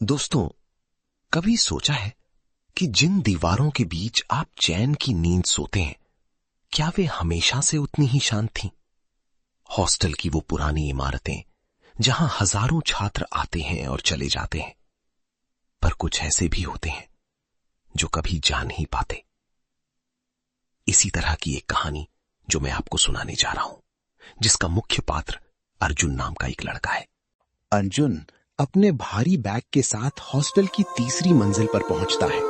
दोस्तों, कभी सोचा है कि जिन दीवारों के बीच आप चैन की नींद सोते हैं, क्या वे हमेशा से उतनी ही शांत थीं? हॉस्टल की वो पुरानी इमारतें जहां हजारों छात्र आते हैं और चले जाते हैं, पर कुछ ऐसे भी होते हैं जो कभी जा नहीं पाते। इसी तरह की एक कहानी जो मैं आपको सुनाने जा रहा हूं, जिसका मुख्य पात्र अर्जुन नाम का एक लड़का है। अर्जुन अपने भारी बैग के साथ हॉस्टल की तीसरी मंजिल पर पहुंचता है।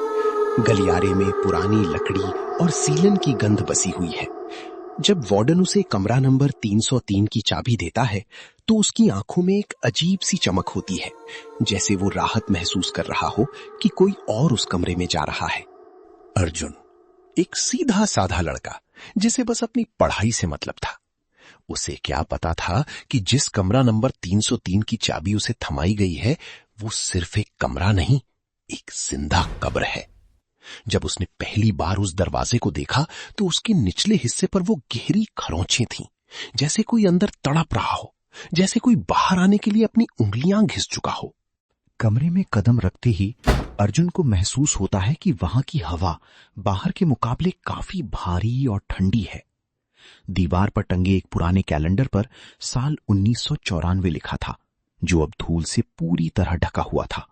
गलियारे में पुरानी लकड़ी और सीलन की गंध बसी हुई है। जब वार्डन उसे कमरा नंबर 303 की चाबी देता है तो उसकी आंखों में एक अजीब सी चमक होती है, जैसे वो राहत महसूस कर रहा हो कि कोई और उस कमरे में जा रहा है। अर्जुन एक सीधा साधा लड़का जिसे बस अपनी पढ़ाई से मतलब था। उसे क्या पता था कि जिस कमरा नंबर 303 की चाबी उसे थमाई गई है, वो सिर्फ एक कमरा नहीं, एक जिंदा कब्र है। जब उसने पहली बार उस दरवाजे को देखा तो उसके निचले हिस्से पर वो गहरी खरोंचें थीं, जैसे कोई अंदर तड़प रहा हो, जैसे कोई बाहर आने के लिए अपनी उंगलियां घिस चुका हो। कमरे में कदम रखते ही अर्जुन को महसूस होता है कि वहां की हवा बाहर के मुकाबले काफी भारी और ठंडी है। दीवार पर टंगे एक पुराने कैलेंडर पर साल 1994 लिखा था, जो अब धूल से पूरी तरह ढका हुआ था।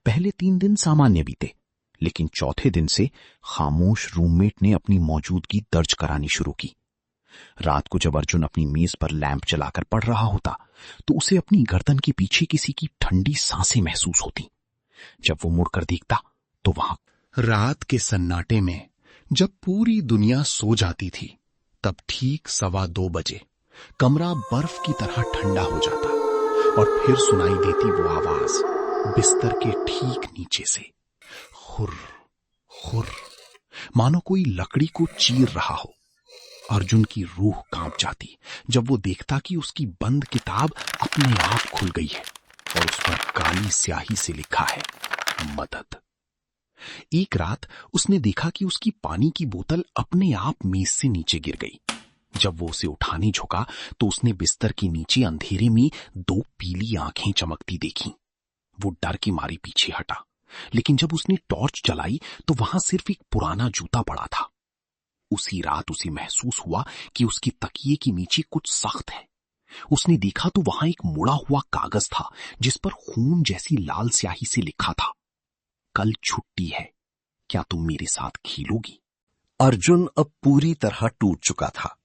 पहले 3 दिन सामान्य बीते, लेकिन चौथे दिन से खामोश रूममेट ने अपनी मौजूदगी दर्ज करानी शुरू की। रात को जब अर्जुन अपनी मेज पर लैंप जलाकर पढ़ रहा होता तो उसे अपनी गर्दन के पीछे किसी की ठंडी सांसें महसूस होती। जब वो मुड़कर देखता तो वहां रात के सन्नाटे में जब पूरी दुनिया सो जाती थी, तब ठीक 2:15 बजे कमरा बर्फ की तरह ठंडा हो जाता और फिर सुनाई देती वो आवाज बिस्तर के ठीक नीचे से, हुर हुर, मानो कोई लकड़ी को चीर रहा हो। अर्जुन की रूह कांप जाती जब वो देखता कि उसकी बंद किताब अपने आप खुल गई है और उस पर काली स्याही से लिखा है, मदद। एक रात उसने देखा कि उसकी पानी की बोतल अपने आप मेज से नीचे गिर गई। जब वो उसे उठाने झुका तो उसने बिस्तर के नीचे अंधेरे में 2 पीली आंखें चमकती देखी। वो डर के मारे पीछे हटा, लेकिन जब उसने टॉर्च जलाई तो वहां सिर्फ एक पुराना जूता पड़ा था। उसी रात उसे महसूस हुआ कि उसकी तकिए के नीचे कुछ सख्त है। उसने देखा तो वहां एक मुड़ा हुआ कागज था जिस पर खून जैसी लाल स्याही से लिखा था, कल छुट्टी है, क्या तुम मेरे साथ खेलोगी? अर्जुन अब पूरी तरह टूट चुका था।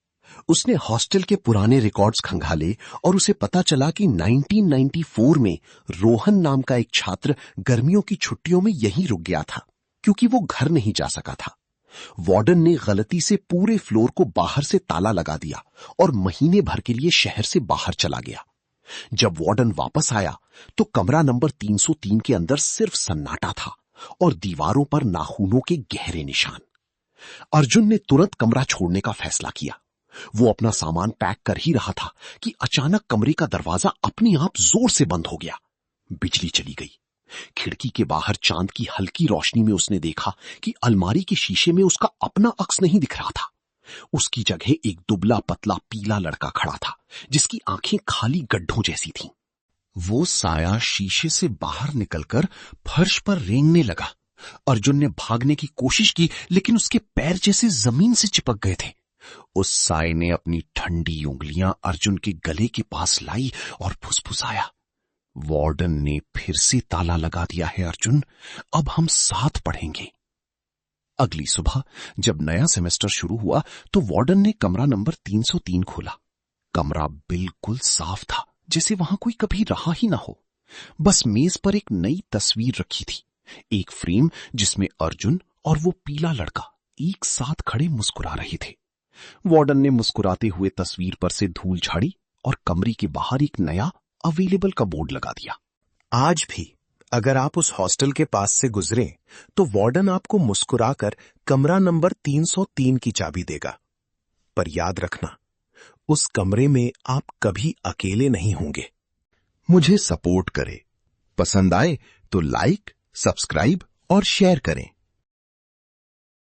उसने हॉस्टल के पुराने रिकॉर्ड्स खंगाले और उसे पता चला कि 1994 में रोहन नाम का एक छात्र गर्मियों की छुट्टियों में यहीं रुक गया था, क्योंकि वो घर नहीं जा सका था। वार्डन ने गलती से पूरे फ्लोर को बाहर से ताला लगा दिया और महीने भर के लिए शहर से बाहर चला गया। जब वार्डन वापस आया तो कमरा नंबर 303 के अंदर सिर्फ सन्नाटा था और दीवारों पर नाखूनों के गहरे निशान। अर्जुन ने तुरंत कमरा छोड़ने का फैसला किया। वो अपना सामान पैक कर ही रहा था कि अचानक कमरे का दरवाजा अपने आप जोर से बंद हो गया। बिजली चली गई। खिड़की के बाहर चांद की हल्की रोशनी में उसने देखा कि अलमारी के शीशे में उसका अपना अक्स नहीं दिख रहा था। उसकी जगह एक दुबला पतला पीला लड़का खड़ा था, जिसकी आंखें खाली गड्ढों जैसी थीं। वो साया शीशे से बाहर निकलकर फर्श पर रेंगने लगा। अर्जुन ने भागने की कोशिश की, लेकिन उसके पैर जैसे जमीन से चिपक गए थे। उस साए ने अपनी ठंडी उंगलियां अर्जुन के गले के पास लाई और फुसफुसाया, वार्डन ने फिर से ताला लगा दिया है अर्जुन, अब हम साथ पढ़ेंगे। अगली सुबह जब नया सेमेस्टर शुरू हुआ तो वार्डन ने कमरा नंबर 303 खोला। कमरा बिल्कुल साफ था, जैसे वहां कोई कभी रहा ही ना हो। बस मेज पर एक नई तस्वीर रखी थी, एक फ्रेम जिसमें अर्जुन और वो पीला लड़का एक साथ खड़े मुस्कुरा रहे थे। वार्डन ने मुस्कुराते हुए तस्वीर पर से धूल झाड़ी और कमरे के बाहर एक नया अवेलेबल का बोर्ड लगा दिया। आज भी अगर आप उस हॉस्टल के पास से गुजरे तो वार्डन आपको मुस्कुराकर कमरा नंबर 303 की चाबी देगा। पर याद रखना, उस कमरे में आप कभी अकेले नहीं होंगे। मुझे सपोर्ट करें, पसंद आए तो लाइक, सब्सक्राइब और शेयर करें।